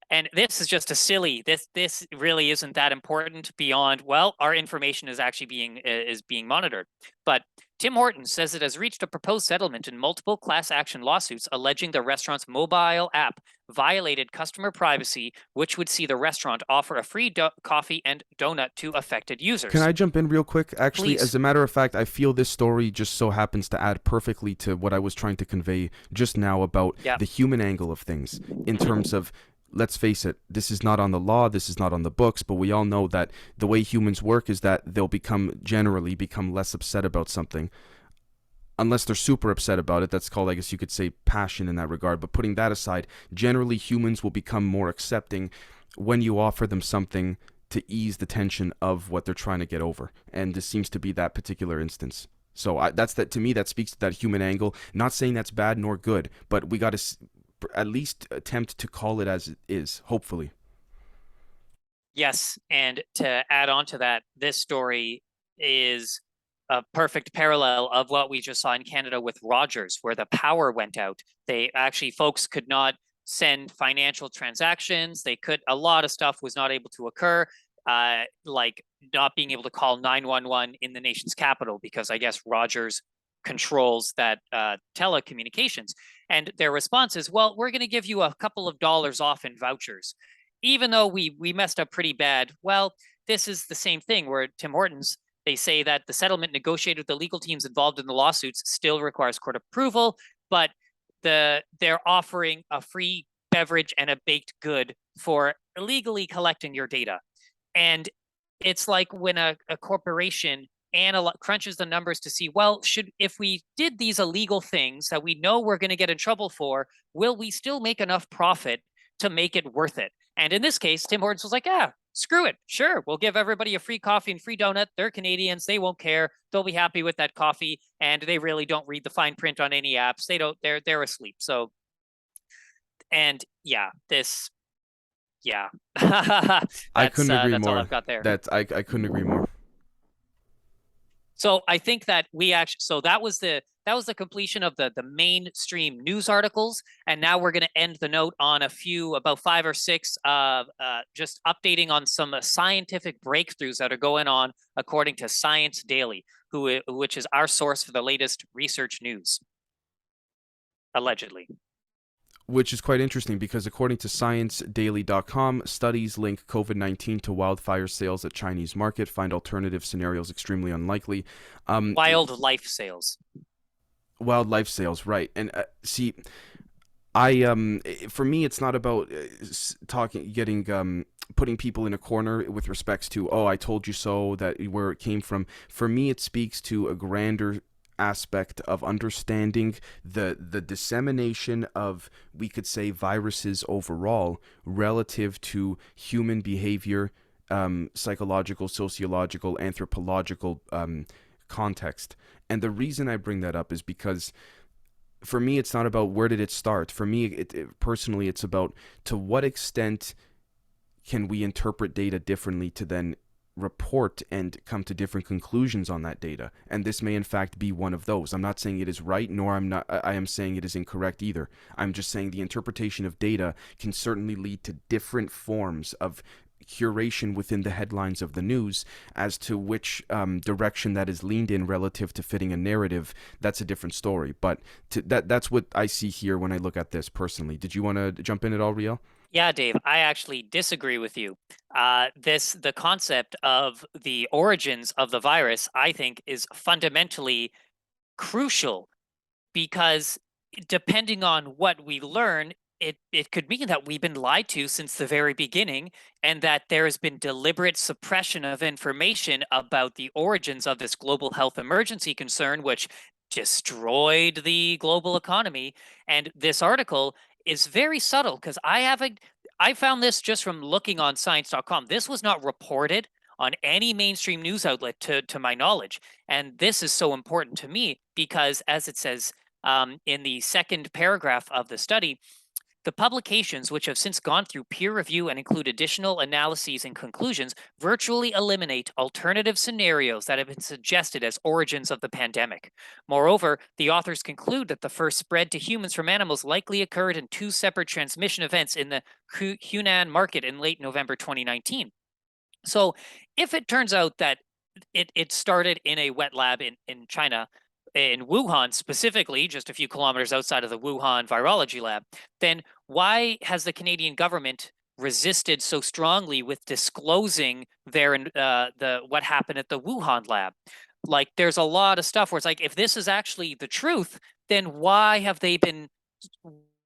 And this is just this really isn't that important beyond, well, our information is actually being monitored. But Tim Hortons says it has reached a proposed settlement in multiple class action lawsuits alleging the restaurant's mobile app violated customer privacy, which would see the restaurant offer a free coffee and donut to affected users. Can I jump in real quick? Actually, Please. as a matter of fact, I feel this story just so happens to add perfectly to what I was trying to convey just now about the human angle of things in terms of, let's face it, this is not on the law, this is not on the books, but we all know that the way humans work is that they'll generally become less upset about something. Unless they're super upset about it, that's called, I guess you could say, passion in that regard. But putting that aside, generally humans will become more accepting when you offer them something to ease the tension of what they're trying to get over. And this seems to be that particular instance. So to me, that speaks to that human angle. Not saying that's bad nor good, but we got to at least attempt to call it as it is, hopefully. Yes, and to add on to that, this story is a perfect parallel of what we just saw in Canada with Rogers, where the power went out. Folks could not send financial transactions. A lot of stuff was not able to occur, like not being able to call 911 in the nation's capital, because I guess Rogers controls that telecommunications. And their response is, well, we're going to give you a couple of dollars off in vouchers. Even though we messed up pretty bad, well, this is the same thing where Tim Hortons They say that the settlement negotiated with the legal teams involved in the lawsuits still requires court approval, but they're offering a free beverage and a baked good for illegally collecting your data. And it's like when a corporation crunches the numbers to see, well, if we did these illegal things that we know we're going to get in trouble for, will we still make enough profit to make it worth it? And in this case, Tim Hortons was like, yeah, screw it. Sure, we'll give everybody a free coffee and free donut. They're Canadians. They won't care. They'll be happy with that coffee. And they really don't read the fine print on any apps. They're asleep. So, and yeah, yeah. I couldn't agree That's all more. I've got there. I couldn't agree more. So I think that that was the completion of the mainstream news articles, and now we're going to end the note on about 5 or 6 just updating on some scientific breakthroughs that are going on according to Science Daily, which is our source for the latest research news, allegedly. Which is quite interesting because according to ScienceDaily.com, studies link COVID-19 to wildfire sales at Chinese market, find alternative scenarios extremely unlikely. Wildlife sales. Wildlife sales, right. And see, for me, it's not about putting people in a corner with respects to, oh, I told you so, that where it came from. For me, it speaks to a grander aspect of understanding the dissemination of, we could say, viruses overall relative to human behavior, psychological, sociological, anthropological context. And the reason I bring that up is because for me, it's not about where did it start. For me, personally, it's about to what extent can we interpret data differently to then report and come to different conclusions on that data. And this may in fact be one of those. I'm not saying it is right, nor I am saying it is incorrect either. I'm just saying the interpretation of data can certainly lead to different forms of curation within the headlines of the news as to which direction that is leaned in relative to fitting a narrative. That's a different story. But that's what I see here when I look at this personally. Did you want to jump in at all, Riel? Yeah, Dave, I actually disagree with you. The concept of the origins of the virus, I think, is fundamentally crucial because depending on what we learn, it could mean that we've been lied to since the very beginning and that there has been deliberate suppression of information about the origins of this global health emergency concern, which destroyed the global economy. And this article is very subtle because I found this just from looking on science.com. This was not reported on any mainstream news outlet to my knowledge. And this is so important to me because, as it says in the second paragraph of the study, the publications, which have since gone through peer review and include additional analyses and conclusions, virtually eliminate alternative scenarios that have been suggested as origins of the pandemic. Moreover, the authors conclude that the first spread to humans from animals likely occurred in 2 separate transmission events in the Hunan market in late November 2019. So if it turns out that it started in a wet lab in China, in Wuhan specifically, just a few kilometers outside of the Wuhan virology lab, then why has the Canadian government resisted so strongly with disclosing what happened at the Wuhan lab? Like, there's a lot of stuff where it's like, if this is actually the truth, then why have they been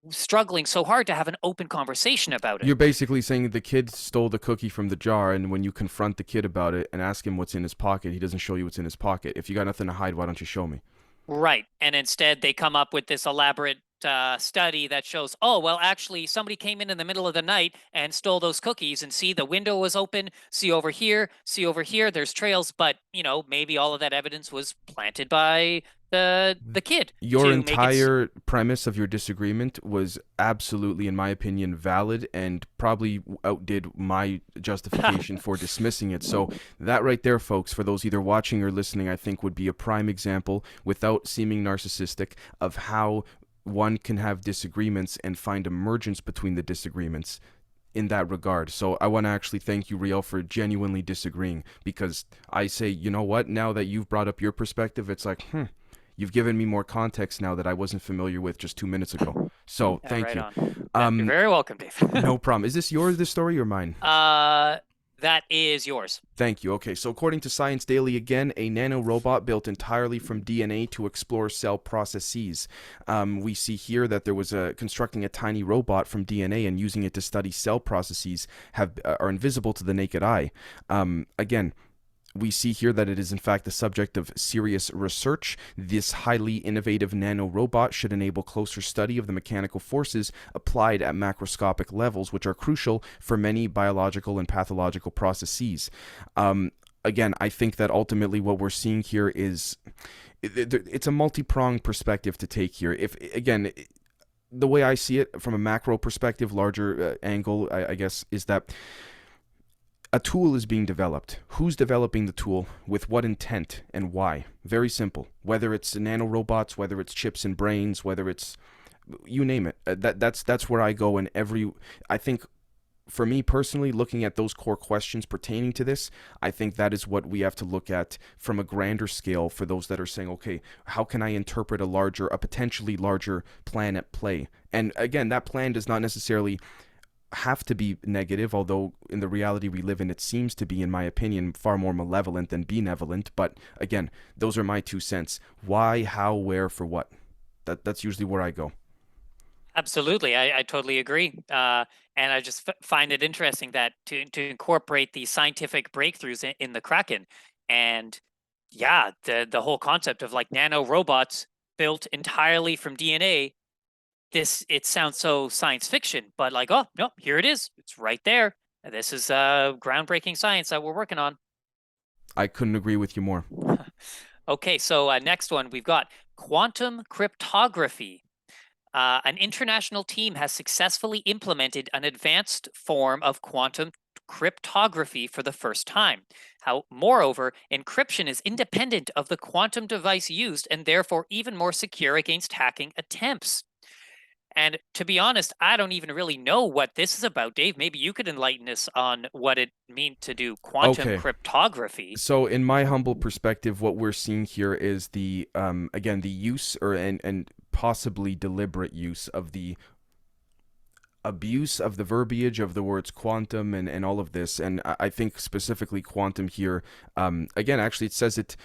struggling so hard to have an open conversation about it? You're basically saying the kid stole the cookie from the jar, and when you confront the kid about it and ask him what's in his pocket, he doesn't show you what's in his pocket. If you got nothing to hide, why don't you show me? Right. And instead they come up with this elaborate study that shows, oh, well, actually somebody came in the middle of the night and stole those cookies, and see, the window was open, see over here, there's trails, but maybe all of that evidence was planted by the kid. Your entire premise of your disagreement was absolutely, in my opinion, valid and probably outdid my justification for dismissing it. So that right there, folks, for those either watching or listening, I think would be a prime example, without seeming narcissistic, of how one can have disagreements and find emergence between the disagreements in that regard. So I want to actually thank you, Riel, for genuinely disagreeing, because I say, you know what, now that you've brought up your perspective, it's like, you've given me more context now that I wasn't familiar with just 2 minutes ago. So thank you. You're very welcome, Dave. No problem. Is this this story or mine? That is yours. Thank you. Okay, so according to Science Daily, again, a nanorobot built entirely from DNA to explore cell processes. We see here that there was constructing a tiny robot from DNA and using it to study cell processes are invisible to the naked eye. Again, we see here that it is in fact the subject of serious research. This highly innovative nanorobot should enable closer study of the mechanical forces applied at macroscopic levels, which are crucial for many biological and pathological processes. Again, I think that ultimately what we're seeing here is it's a multi-pronged perspective to take here. If again, the way I see it from a macro perspective, larger angle, I guess, is that a tool is being developed. Who's developing the tool, with what intent, and why? Very simple. Whether it's nanorobots, whether it's chips and brains, whether it's you name it. That's where I go. And I think for me personally, looking at those core questions pertaining to this, I think that is what we have to look at from a grander scale for those that are saying, okay, how can I interpret a potentially larger plan at play? And again, that plan does not necessarily have to be negative, although in the reality we live in, it seems to be, in my opinion, far more malevolent than benevolent. But again, those are my 2 cents. Why, how, where, for what? That's usually where I go. Absolutely, I totally agree. And I just find it interesting that to incorporate the scientific breakthroughs in the Kraken, and yeah, the whole concept of like nano robots built entirely from DNA. It sounds so science fiction, but like, oh no, here it is. It's right there. And this is groundbreaking science that we're working on. I couldn't agree with you more. Okay, so next one we've got quantum cryptography. An international team has successfully implemented an advanced form of quantum cryptography for the first time. Moreover, encryption is independent of the quantum device used and therefore even more secure against hacking attempts. And to be honest, I don't even really know what this is about. Dave, maybe you could enlighten us on what it means to do quantum Okay. cryptography. So, in my humble perspective, what we're seeing here is the again the use and possibly deliberate use of the abuse of the verbiage of the words quantum and all of this. And I think specifically quantum here, again, actually, it says it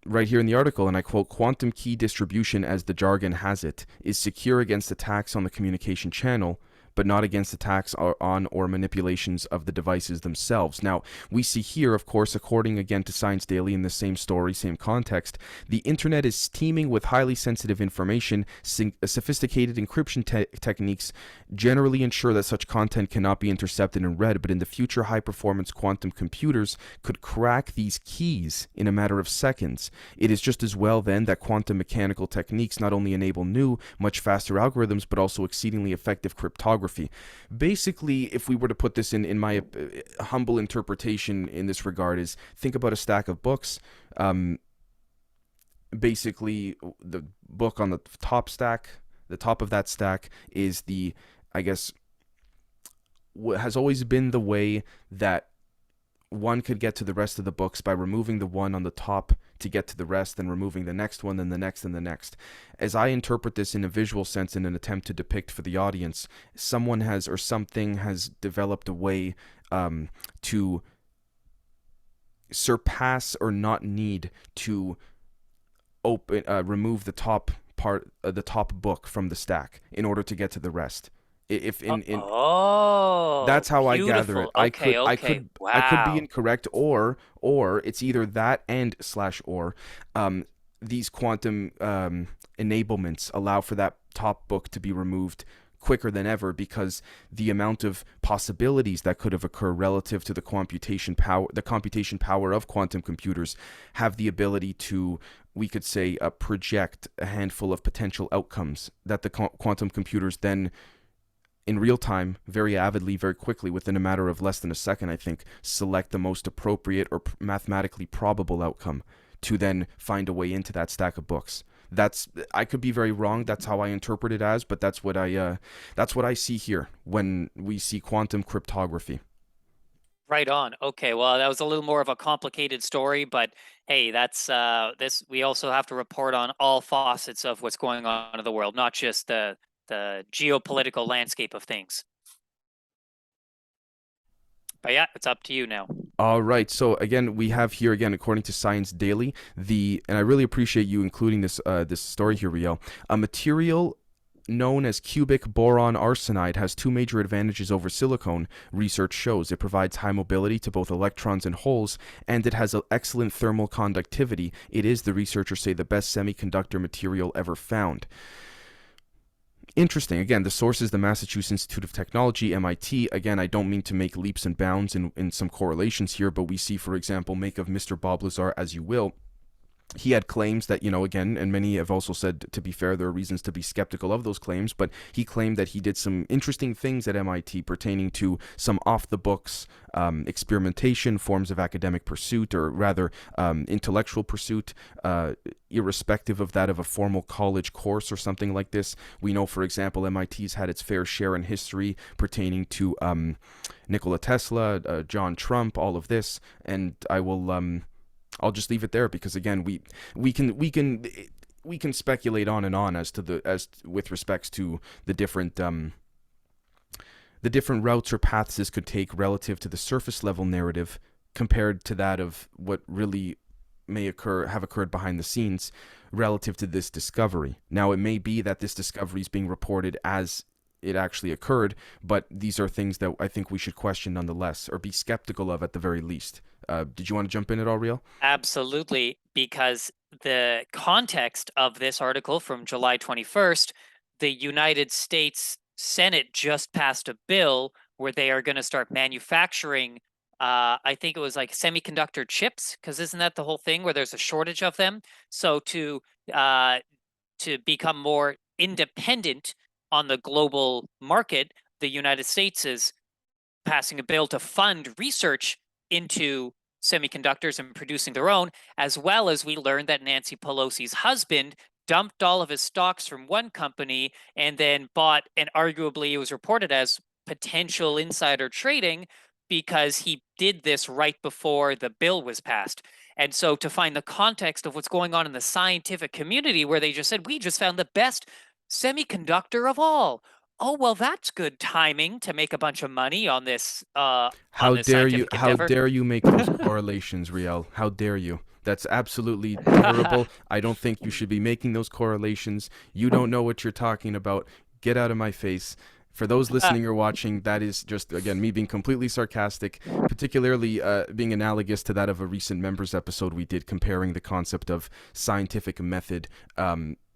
right here in the article, and I quote, quantum key distribution, as the jargon has it, is secure against attacks on the communication channel, but not against attacks on or manipulations of the devices themselves. Now, we see here, of course, according again to Science Daily in the same story, same context, the internet is teeming with highly sensitive information. Sophisticated encryption techniques generally ensure that such content cannot be intercepted and read, but in the future, high-performance quantum computers could crack these keys in a matter of seconds. It is just as well, then, that quantum mechanical techniques not only enable new, much faster algorithms, but also exceedingly effective cryptography. Basically, if we were to put this in my humble interpretation in this regard, is think about a stack of books. Basically, the book on the top stack, the top of that stack is I guess, what has always been the way that one could get to the rest of the books by removing the one on the top to get to the rest, then removing the next one, then the next, and the next. As I interpret this in a visual sense, in an attempt to depict for the audience, someone has or something has developed a way to surpass or not need to remove the top part, the top book from the stack in order to get to the rest. If in Oh, That's how I gather it. beautiful. Okay, okay. I could be Wow. incorrect, or it's either that and slash or these quantum enablements allow for that top book to be removed quicker than ever, because the amount of possibilities that could have occurred relative to the computation power of quantum computers have the ability to, we could say, project a handful of potential outcomes that the quantum computers then in real time, very avidly, very quickly, within a matter of less than a second, I think, select the most appropriate or mathematically probable outcome to then find a way into that stack of books. I could be very wrong. That's how I interpret it as, but that's what I see here when we see quantum cryptography. Right on. Okay, well, that was a little more of a complicated story, but hey, that's this we also have to report on all facets of what's going on in the world, not just the geopolitical landscape of things. But yeah, it's up to you now. All right. So again, we have here again, according to Science Daily, and I really appreciate you including this story here, Riel. A material known as cubic boron arsenide has two major advantages over silicon, research shows. It provides high mobility to both electrons and holes, and it has an excellent thermal conductivity. It is, the researchers say, the best semiconductor material ever found. Interesting. Again, the source is the Massachusetts Institute of Technology, MIT. Again, I don't mean to make leaps and bounds in some correlations here, but we see, for example, make of Mr. Bob Lazar as you will. He had claims that, again, and many have also said, to be fair, there are reasons to be skeptical of those claims, but he claimed that he did some interesting things at MIT pertaining to some off the books experimentation, forms of academic pursuit, or rather intellectual pursuit, irrespective of that of a formal college course or something like this. We know, for example, MIT's had its fair share in history pertaining to Nikola Tesla, John Trump, all of this, and I'll just leave it there because again we can speculate on and on as to with respects to the different routes or paths this could take relative to the surface level narrative compared to that of what really may have occurred behind the scenes relative to this discovery. Now, it may be that this discovery is being reported as it actually occurred, but these are things that I think we should question nonetheless, or be skeptical of at the very least. Did you want to jump in at all, Riel? Absolutely, because the context of this article from July 21st, the United States Senate just passed a bill where they are going to start manufacturing, I think it was like semiconductor chips, because isn't that the whole thing where there's a shortage of them? So to become more independent on the global market, the United States is passing a bill to fund research into semiconductors and producing their own, as well as we learned that Nancy Pelosi's husband dumped all of his stocks from one company and then bought, and arguably it was reported as potential insider trading because he did this right before the bill was passed. And so to find the context of what's going on in the scientific community where they just said, we just found the best semiconductor of all. Oh, well, that's good timing to make a bunch of money on this scientific How endeavor. dare you make those correlations, Riel? How dare you? That's absolutely terrible. I don't think you should be making those correlations. You don't know what you're talking about. Get out of my face. For those listening or watching, that is just, again, me being completely sarcastic, particularly being analogous to that of a recent members episode we did comparing the concept of scientific method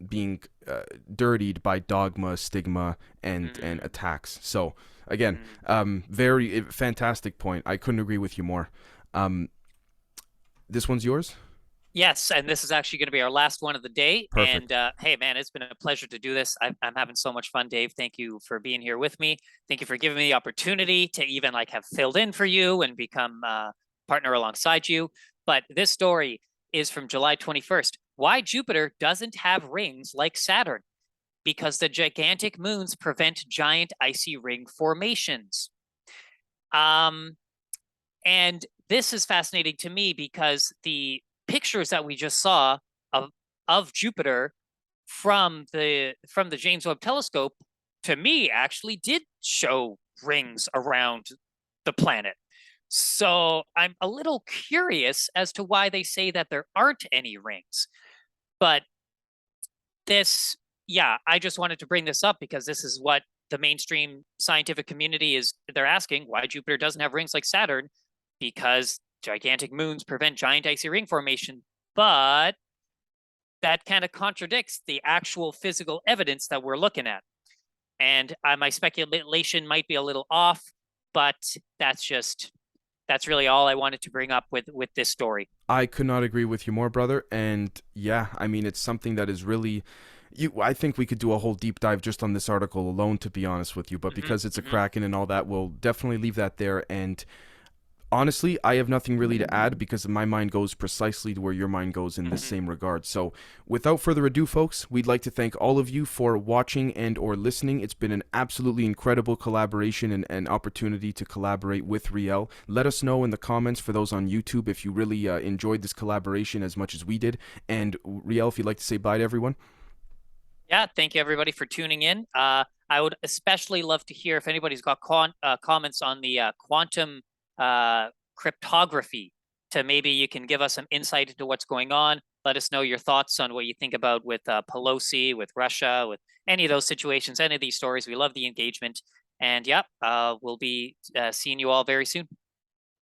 being dirtied by dogma, stigma, and attacks. So, again, very fantastic point. I couldn't agree with you more. This one's yours? Yes, and this is actually going to be our last one of the day. And Perfect. hey, man, it's been a pleasure to do this. I'm having so much fun, Dave. Thank you for being here with me. Thank you for giving me the opportunity to even like have filled in for you and become a partner alongside you. But this story is from July 21st. Why Jupiter doesn't have rings like Saturn? Because the gigantic moons prevent giant icy ring formations. And this is fascinating to me because the pictures that we just saw of Jupiter from the James Webb Telescope, to me, actually did show rings around the planet. So I'm a little curious as to why they say that there aren't any rings. But this, yeah, I just wanted to bring this up because this is what the mainstream scientific community is. They're asking why Jupiter doesn't have rings like Saturn, because gigantic moons prevent giant icy ring formation. But that kind of contradicts the actual physical evidence that we're looking at. And my speculation might be a little off, but that's really all I wanted to bring up with this story. I could not agree with you more, brother. And yeah, I mean, it's something that is really. I think we could do a whole deep dive just on this article alone, to be honest with you. But because it's a Kraken and all that, we'll definitely leave that there. And honestly, I have nothing really to add because my mind goes precisely to where your mind goes in the same regard. So without further ado, folks, we'd like to thank all of you for watching and or listening. It's been an absolutely incredible collaboration and opportunity to collaborate with Riel. Let us know in the comments for those on YouTube if you really enjoyed this collaboration as much as we did. And Riel, if you'd like to say bye to everyone. Yeah, thank you everybody for tuning in. I would especially love to hear if anybody's got comments on the quantum cryptography, to maybe you can give us some insight into what's going on. Let us know your thoughts on what you think about with Pelosi, with Russia, with any of those situations, any of these stories. We love the engagement. And yeah, we'll be seeing you all very soon.